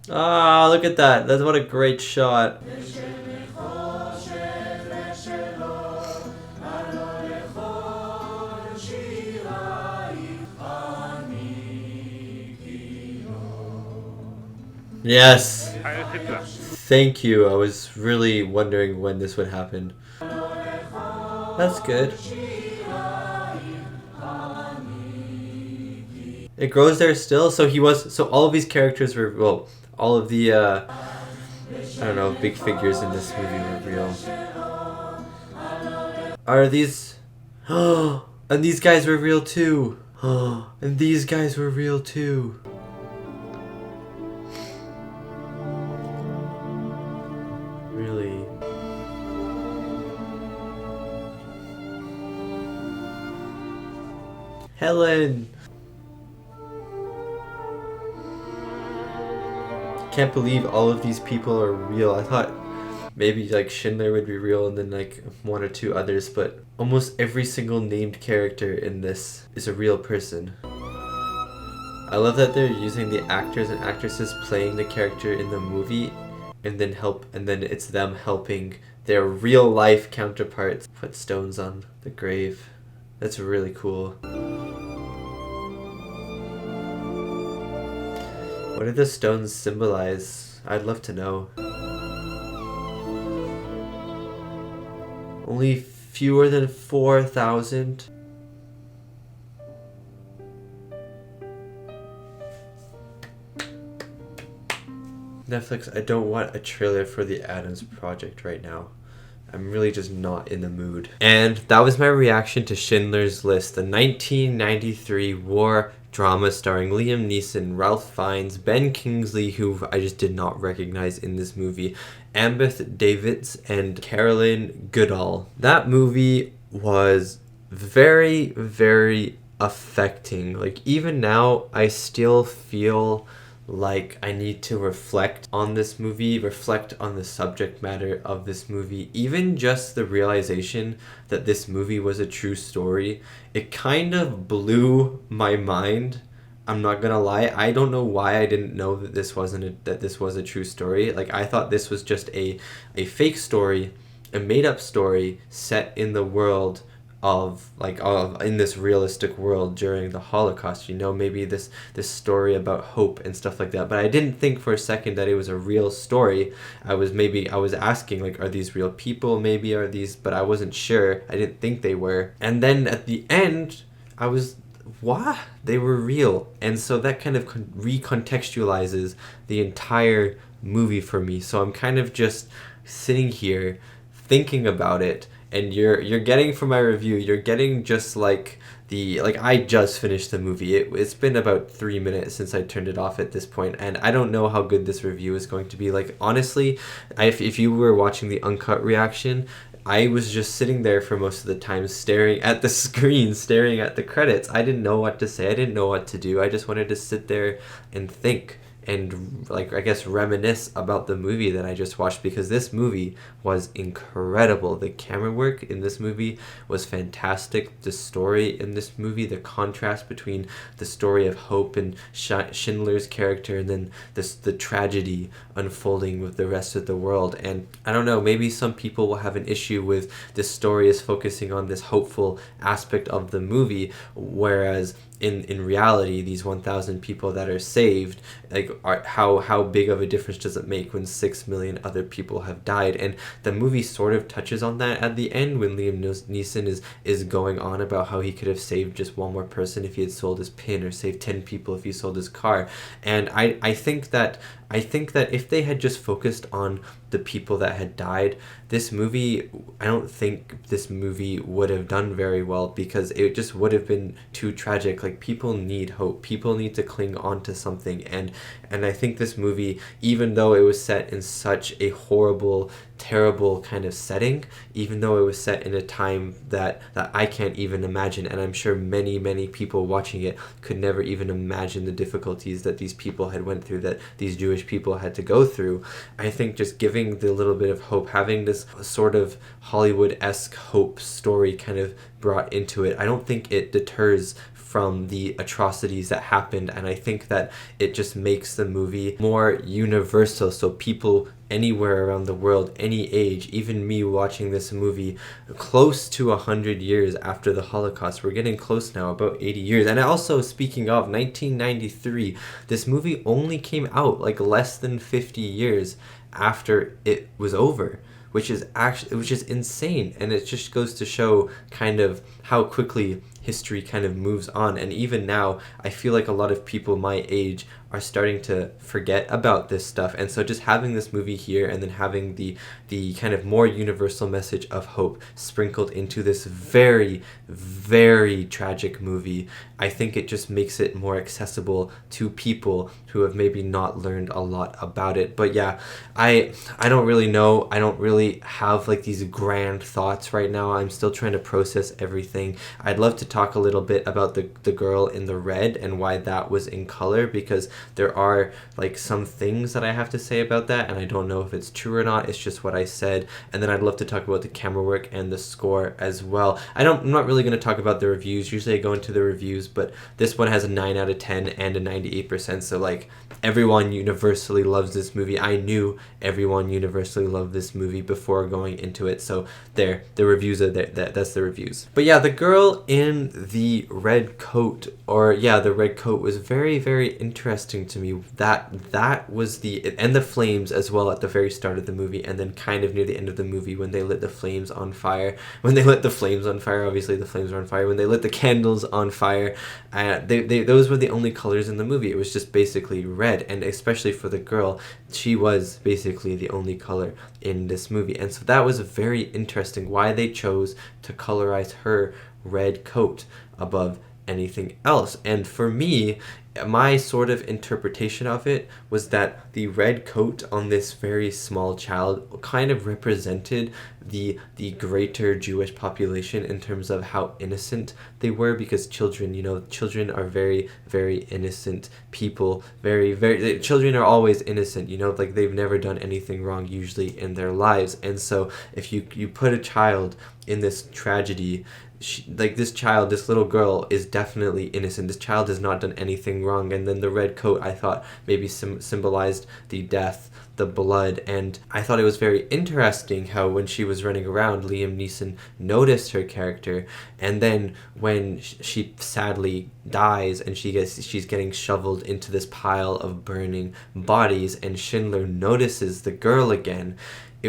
Ah, look at that. That's what a great shot. Yes. Thank you. I was really wondering when this would happen. That's good. It grows there still, so all of these characters were, well, all of the I don't know, big figures in this movie were real. Are these and these guys were real too. And these guys were real too. Really? Helen! Can't believe all of these people are real. I thought maybe like Schindler would be real and then like 1 or 2 others, but almost every single named character in this is a real person. I love that they're using the actors and actresses playing the character in the movie and then it's them helping their real life counterparts put stones on the grave. That's really cool. What do the stones symbolize? I'd love to know. Only fewer than 4,000. Netflix, I don't want a trailer for the Adams Project right now. I'm really just not in the mood. And that was my reaction to Schindler's List, the 1993 war drama starring Liam Neeson, Ralph Fiennes, Ben Kingsley, who I just did not recognize in this movie, Embeth, Davidtz, and Carolyn Goodall. That movie was very, very affecting. Like, even now, I still feel like I need to reflect on this movie, reflect on the subject matter of this movie. Even just the realization that this movie was a true story, it kind of blew my mind. I'm not gonna lie, I don't know why I didn't know that this was a true story. Like, I thought this was just a fake story, a made up story set in the world of in this realistic world during the Holocaust, you know, maybe this story about hope and stuff like that. But I didn't think for a second that it was a real story. I was asking, like, are these real people? Maybe are these, but I wasn't sure. I didn't think they were. And then at the end, I was, what? They were real. And so that kind of recontextualizes the entire movie for me. So I'm kind of just sitting here thinking about it, and you're getting from my review, you're getting just like I just finished the movie. It's been about 3 minutes since I turned it off at this point, and I don't know how good this review is going to be. Like, honestly, if you were watching the uncut reaction, I was just sitting there for most of the time staring at the screen, staring at the credits. I didn't know what to say. I didn't know what to do. I just wanted to sit there and think and, like, I guess reminisce about the movie that I just watched, because this movie was incredible. The camera work in this movie was fantastic. The story in this movie, the contrast between the story of hope and Schindler's character, and then the tragedy unfolding with the rest of the world. And I don't know, maybe some people will have an issue with this story is focusing on this hopeful aspect of the movie, whereas in reality, these 1,000 people that are saved, like, how big of a difference does it make when 6 million other people have died? And the movie sort of touches on that at the end, when Liam Neeson is going on about how he could have saved just one more person if he had sold his pin, or saved 10 people if he sold his car. And I think that if they had just focused on the people that had died, this movie, I don't think this movie would have done very well, because it just would have been too tragic. Like, people need hope. People need to cling on to something. And I think this movie, even though it was set in such a horrible, terrible kind of setting, even though it was set in a time that I can't even imagine, and I'm sure many people watching it could never even imagine the difficulties that these people had went through, that these Jewish people had to go through. I think just giving the little bit of hope, having this sort of Hollywood-esque hope story kind of brought into it, I don't think it deters from the atrocities that happened, and I think that it just makes the movie more universal, so people anywhere around the world, any age, even me watching this movie close to 100 years after the Holocaust, we're getting close now, about 80 years. And also, speaking of 1993, this movie only came out like less than 50 years after it was over, which is insane. And it just goes to show kind of how quickly history kind of moves on. And even now, I feel like a lot of people my age are starting to forget about this stuff. And so just having this movie here, and then having the kind of more universal message of hope sprinkled into this very, very tragic movie, I think it just makes it more accessible to people who have maybe not learned a lot about it. But yeah, I don't really know. I don't really have like these grand thoughts right now. I'm still trying to process everything. I'd love to talk a little bit about the girl in the red and why that was in color, because there are like some things that I have to say about that, and I don't know if it's true or not. It's just what I said. And then I'd love to talk about the camera work and the score as well. I'm not really going to talk about the reviews. Usually I go into the reviews, but this one has a 9 out of 10 and a 98%. So like, everyone universally loves this movie. I knew everyone universally loved this movie before going into it. So there, the reviews are there. That's the reviews. But yeah, the girl in the red coat, the red coat was very, very interesting to me. That was and the flames as well at the very start of the movie, and then kind of near the end of the movie when they lit the flames on fire. When they lit the flames on fire, obviously the flames were on fire. When they lit the candles on fire, those were the only colors in the movie. It was just basically red, and especially for the girl, she was basically the only color in this movie. And so that was very interesting why they chose to colorize her red coat above anything else. And for me, my sort of interpretation of it was that the red coat on this very small child kind of represented the greater Jewish population in terms of how innocent they were, because children are very very innocent people. Children are always innocent, you know, like they've never done anything wrong usually in their lives. And so if you put a child in this tragedy, this little girl is definitely innocent. This child has not done anything wrong. And then the red coat, I thought, maybe symbolized the death, the blood. And I thought it was very interesting how when she was running around, Liam Neeson noticed her character. And then when she sadly dies and she's getting shoveled into this pile of burning bodies, and Schindler notices the girl again,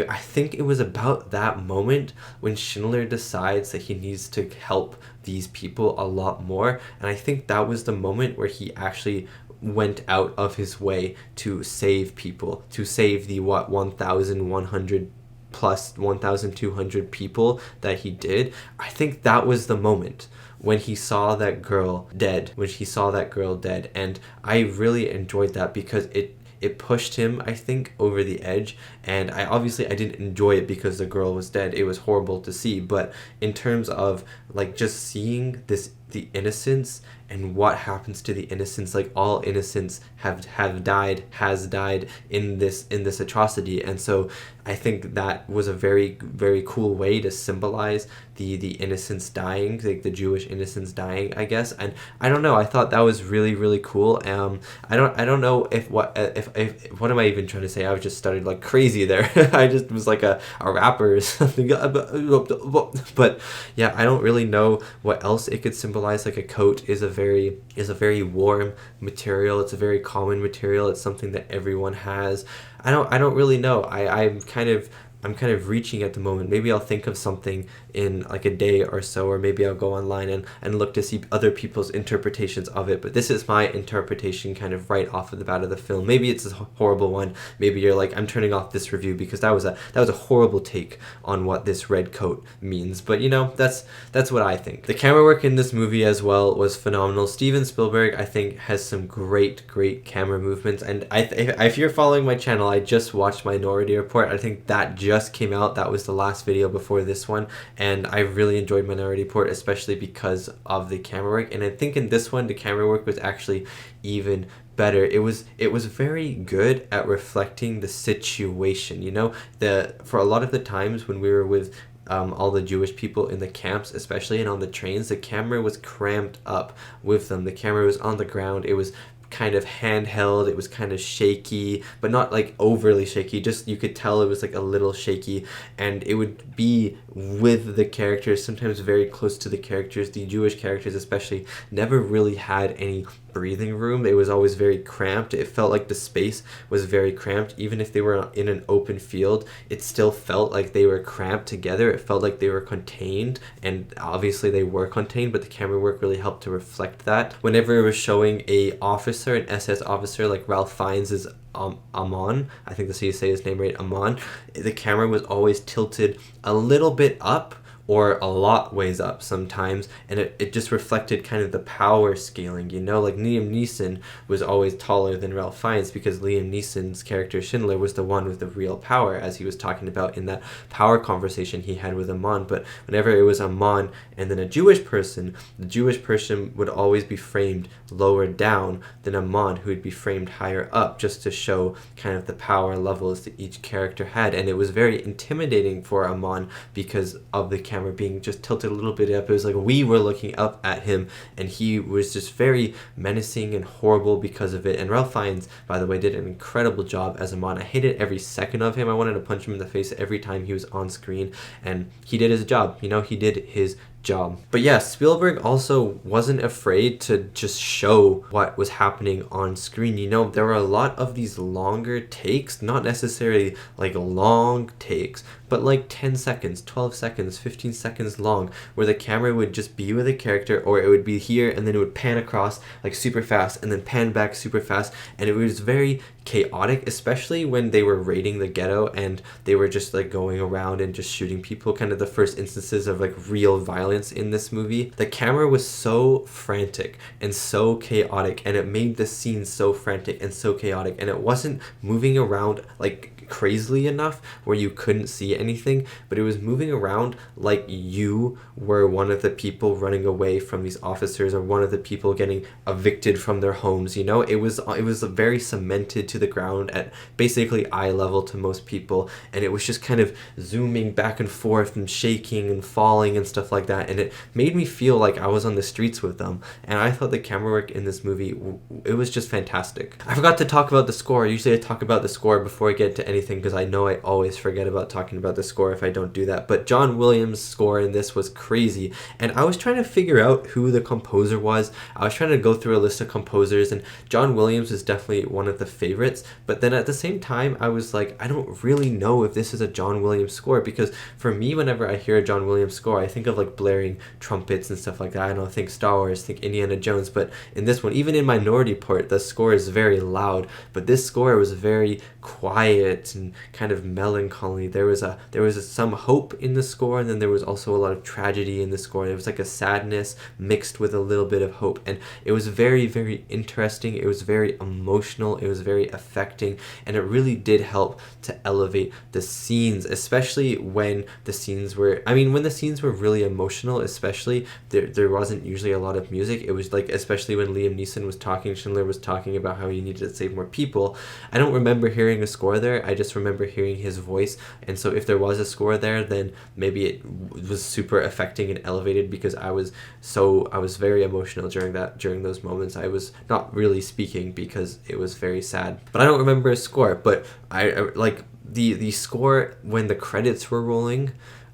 I think it was about that moment when Schindler decides that he needs to help these people a lot more. And I think that was the moment where he actually went out of his way to save people, to save the 1,100 plus 1,200 people that he did. I think that was the moment when he saw that girl dead, and I really enjoyed that because it pushed him, I think, over the edge. And I didn't enjoy it because the girl was dead. It was horrible to see. But in terms of like just seeing the innocence and what happens to the innocence, like all innocence has died in this atrocity. And so I think that was a very, very cool way to symbolize the innocence dying, like the Jewish innocence dying, I guess. And I don't know, I thought that was really, really cool. I don't know if what am I even trying to say? I was just started like crazy there. I just was like a rapper or something. But yeah, I don't really know what else it could symbolize. Like a coat is a very warm material. It's a very common material. It's something that everyone has. I don't really know. I'm kind of reaching at the moment. Maybe I'll think of something in like a day or so, or maybe I'll go online and look to see other people's interpretations of it. But this is my interpretation kind of right off of the bat of the film. Maybe it's a horrible one. Maybe you're like, I'm turning off this review because that was a horrible take on what this red coat means. But you know, that's what I think. The camera work in this movie as well was phenomenal. Steven Spielberg, I think, has some great camera movements. And if you're following my channel, I just watched Minority Report. I think that just came out. That was the last video before this one. And I really enjoyed Minority Report, especially because of the camera work. And I think in this one, the camera work was actually even better. It was very good at reflecting the situation. You know, for a lot of the times when we were with all the Jewish people in the camps, especially, and on the trains, the camera was cramped up with them. The camera was on the ground. It was kind of handheld. It was kind of shaky, but not like overly shaky. Just you could tell it was like a little shaky, and it would be with the characters, sometimes very close to the characters. The Jewish characters especially never really had any breathing room. It was always very cramped. It felt like the space was very cramped. Even if they were in an open field, it still felt like they were cramped together. It felt like they were contained, and obviously they were contained, but the camera work really helped to reflect that. Whenever it was showing an SS officer like Ralph Fiennes' Amon, I think that's how you say his name right, Amon, the camera was always tilted a little bit up or a lot ways up sometimes, and it just reflected kind of the power scaling, you know, like Liam Neeson was always taller than Ralph Fiennes because Liam Neeson's character Schindler was the one with the real power, as he was talking about in that power conversation he had with Amon. But whenever it was Amon and then a Jewish person, the Jewish person would always be framed lower down than Amon, who would be framed higher up, just to show kind of the power levels that each character had. And it was very intimidating for Amon because of the camera being just tilted a little bit up. It was like we were looking up at him, and he was just very menacing and horrible because of it. And Ralph Fiennes, by the way, did an incredible job as Amon. I hated every second of him. I wanted to punch him in the face every time he was on screen, and he did his job. You know, he did his job. But yeah, Spielberg also wasn't afraid to just show what was happening on screen. You know, there were a lot of these longer takes, not necessarily like long takes, but like 10 seconds, 12 seconds, 15 seconds long, where the camera would just be with a character, or it would be here and then it would pan across like super fast and then pan back super fast. And it was very chaotic, especially when they were raiding the ghetto and they were just like going around and just shooting people, kind of the first instances of like real violence in this movie. The camera was so frantic and so chaotic, and it made the scene so frantic and so chaotic, and it wasn't moving around like crazily enough where you couldn't see anything, but it was moving around like you were one of the people running away from these officers, or one of the people getting evicted from their homes. You know, it was very cemented to the ground at basically eye level to most people, and it was just kind of zooming back and forth and shaking and falling and stuff like that, and it made me feel like I was on the streets with them. And I thought the camera work in this movie, it was just fantastic. I forgot to talk about the score. Usually I talk about the score before I get to anything, because I know I always forget about talking about the score if I don't do that. But John Williams' score in this was crazy, and I was trying to figure out who the composer was. I was trying to go through a list of composers, and John Williams is definitely one of the favorites, but then at the same time I was like, I don't really know if this is a John Williams score, because for me, whenever I hear a John Williams score, I think of like blaring trumpets and stuff like that. I don't think Star Wars, think Indiana Jones, but in this one, even in Minority Report, the score is very loud, but this score was very quiet and kind of melancholy. There was some hope in the score, and then there was also a lot of tragedy in the score. There was like a sadness mixed with a little bit of hope, and it was very, very interesting. It was very emotional. It was very affecting, and it really did help to elevate the scenes, especially when the scenes were, when the scenes were really emotional, especially, there wasn't usually a lot of music. It was like, especially when Liam Neeson was talking, Schindler was talking about how he needed to save more people. I don't remember hearing a score there. I just remember hearing his voice, and so if there was a score there, then maybe it was super affecting and elevated, because I was very emotional during those moments. I was not really speaking because it was very sad. But I don't remember a score, but I like the score when the credits were rolling.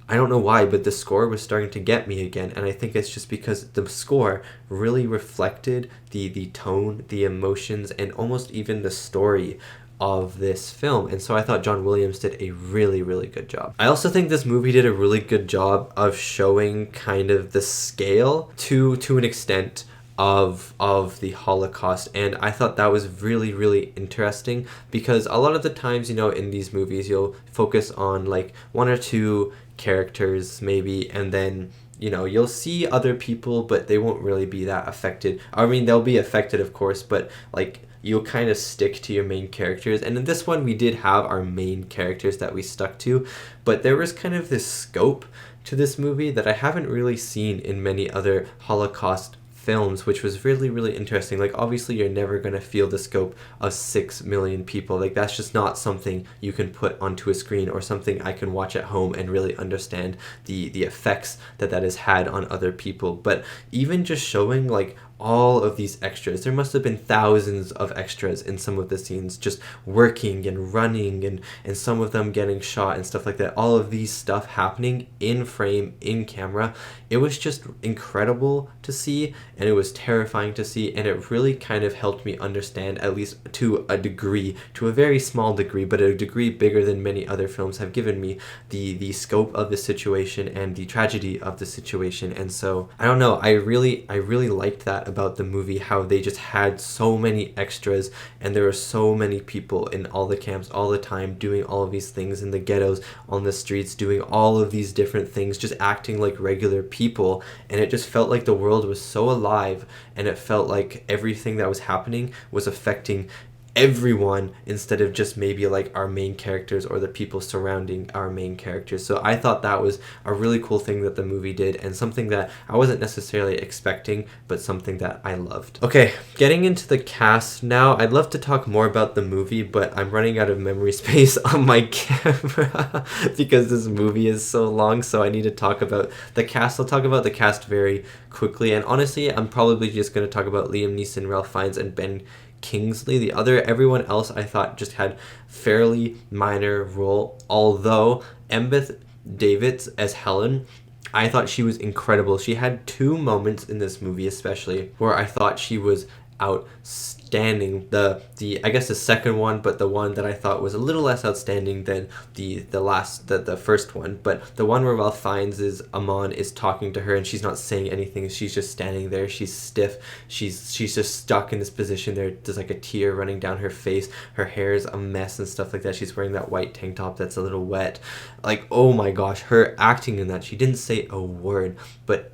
I don't know why, but the score was starting to get me again, and I think it's just because the score really reflected the tone, the emotions, and almost even the story of this film. And so I thought John Williams did a really, really good job. I also think this movie did a really good job of showing kind of the scale to an extent of the Holocaust, and I thought that was really, really interesting, because a lot of the times, in these movies, you'll focus on like one or two characters maybe, and then you'll see other people, but they won't really be that affected. They'll be affected, of course, but like you'll kind of stick to your main characters. And in this one, we did have our main characters that we stuck to, but there was kind of this scope to this movie that I haven't really seen in many other Holocaust films, which was really, really interesting. Like, obviously you're never going to feel the scope of 6 million people. Like, that's just not something you can put onto a screen, or something I can watch at home and really understand the effects that has had on other people. But even just showing like all of these extras, there must have been thousands of extras in some of the scenes, just working and running, and some of them getting shot and stuff like that. All of these stuff happening in frame, in camera. It was just incredible to see, and it was terrifying to see, and it really kind of helped me understand, at least to a degree, to a very small degree, but a degree bigger than many other films have given me, the scope of the situation and the tragedy of the situation. And so I don't know, I really liked that about the movie, how they just had so many extras, and there were so many people in all the camps all the time, doing all of these things in the ghettos, on the streets, doing all of these different things, just acting like regular people. And it just felt like the world was so alive, and it felt like everything that was happening was affecting everyone, instead of just maybe like our main characters or the people surrounding our main characters. So I thought that was a really cool thing that the movie did, and something that I wasn't necessarily expecting, but something that I loved. Okay, getting into the cast now. I'd love to talk more about the movie, but I'm running out of memory space on my camera because this movie is so long, so I need to talk about the cast. I'll talk about the cast very quickly, and honestly, I'm probably just going to talk about Liam Neeson, Ralph Fiennes, and Ben Kingsley. Everyone else I thought just had fairly minor role, although Embeth Davidtz as Helen, I thought she was incredible. She had 2 moments in this movie especially where I thought she was outstanding. I guess the second one, but the one that I thought was a little less outstanding than the first one. But the one where Ralph Fiennes' Amon is talking to her and she's not saying anything. She's just standing there. She's stiff. She's just stuck in this position. There's like a tear running down her face. Her hair is a mess and stuff like that. She's wearing that white tank top that's a little wet. Like, oh my gosh, her acting in that. She didn't say a word, but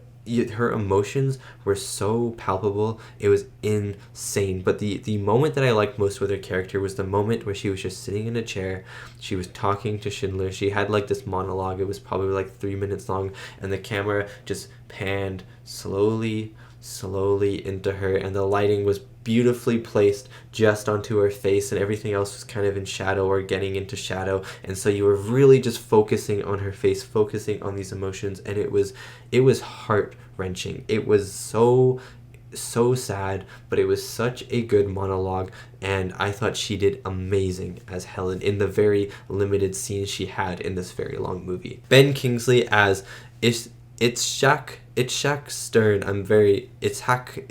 her emotions were so palpable. It was insane. But the moment that I liked most with her character was the moment where she was just sitting in a chair. She was talking to Schindler. She had like this monologue. It was probably like 3 minutes long, and the camera just panned slowly into her, and the lighting was beautifully placed just onto her face, and everything else was kind of in shadow or getting into shadow, and so you were really just focusing on her face, focusing on these emotions, and it was heart-wrenching. It was so sad, but it was such a good monologue, and I thought she did amazing as Helen in the very limited scenes she had in this very long movie. Ben Kingsley as Itzhak Stern. I'm very sorry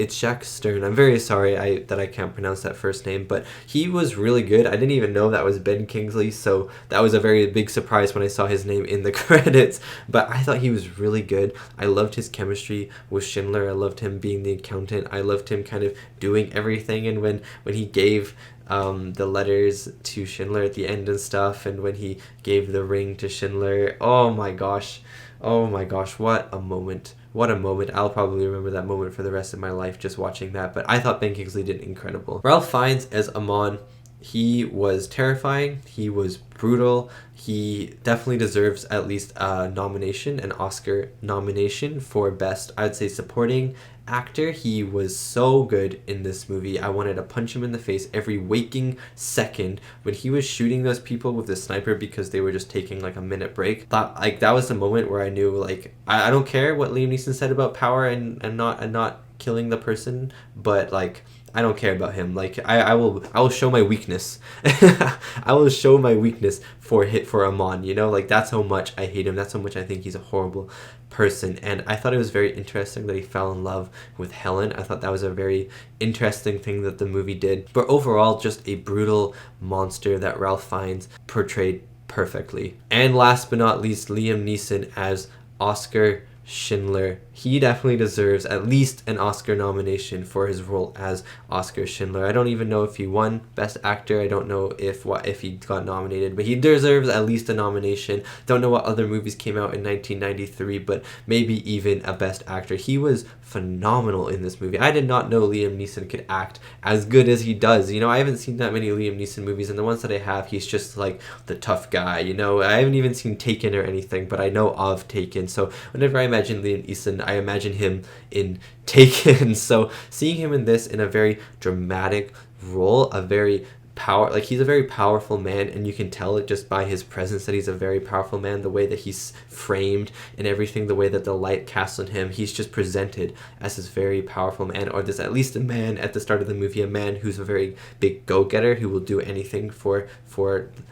that I can't pronounce that first name, but he was really good. I didn't even know that was Ben Kingsley, so that was a very big surprise when I saw his name in the credits, but I thought he was really good. I loved his chemistry with Schindler. I loved him being the accountant. I loved him kind of doing everything, and when he gave the letters to Schindler at the end and stuff, and when he gave the ring to Schindler, oh my gosh, what a moment. What a moment. I'll probably remember that moment for the rest of my life just watching that, but I thought Ben Kingsley did incredible. Ralph Fiennes as Amon, he was terrifying, he was brutal, he definitely deserves at least a nomination, an Oscar nomination for Best, I'd say, supporting actor. He was so good in this movie. I wanted to punch him in the face every waking second when he was shooting those people with the sniper because they were just taking like a minute break. That was the moment where I knew, like, I don't care what Liam Neeson said about power and not killing the person, but like, I don't care about him. Like, I will show my weakness. I will show my weakness for Amon, you know? Like, that's how much I hate him. That's how much I think he's a horrible person. And I thought it was very interesting that he fell in love with Helen. I thought that was a very interesting thing that the movie did. But overall, just a brutal monster that Ralph Fiennes portrayed perfectly. And last but not least, Liam Neeson as Oscar Schindler. He definitely deserves at least an Oscar nomination for his role as Oscar Schindler. I don't even know if he won Best Actor. I don't know if he got nominated, but he deserves at least a nomination. Don't know what other movies came out in 1993, but maybe even a Best Actor. He was phenomenal in this movie. I did not know Liam Neeson could act as good as he does. You know, I haven't seen that many Liam Neeson movies, and the ones that I have, he's just like the tough guy, you know. I haven't even seen Taken or anything, but I know of Taken, so whenever I imagine Liam Neeson, I imagine him in Taken. So seeing him in this, in a very dramatic role, he's a very powerful man, and you can tell it just by his presence that he's a very powerful man, the way that he's framed and everything, the way that the light casts on him. He's just presented as this very powerful man, or this, at least a man at the start of the movie, a man who's a very big go-getter, who will do anything for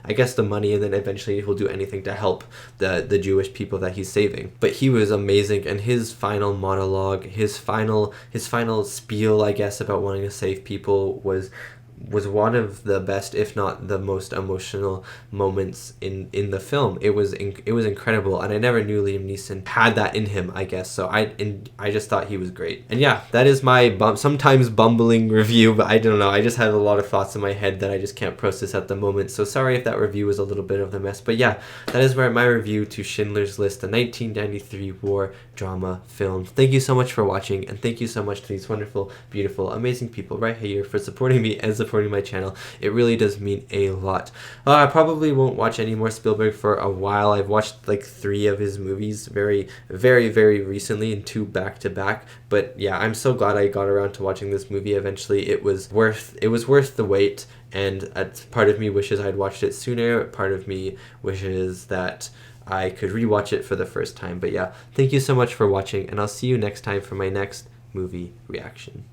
I guess the money, and then eventually he'll do anything to help the Jewish people that he's saving. But he was amazing, and his final monologue, his final spiel, I guess, about wanting to save people was one of the best, if not the most emotional moments in the film. It was incredible, and I never knew Liam Neeson had that in him, I guess. So I just thought he was great. And yeah, that is my sometimes bumbling review, but I don't know, I just have a lot of thoughts in my head that I just can't process at the moment. So sorry if that review was a little bit of a mess, but yeah, that is my review to Schindler's List, the 1993 war drama film. Thank you so much for watching, and thank you so much to these wonderful, beautiful, amazing people right here for supporting me and supporting my channel. It really does mean a lot. I probably won't watch any more Spielberg for a while. I've watched like 3 of his movies very, very, very recently, and 2 back to back. But yeah, I'm so glad I got around to watching this movie eventually. It was worth the wait, and part of me wishes I'd watched it sooner. Part of me wishes that I could rewatch it for the first time. But yeah, thank you so much for watching, and I'll see you next time for my next movie reaction.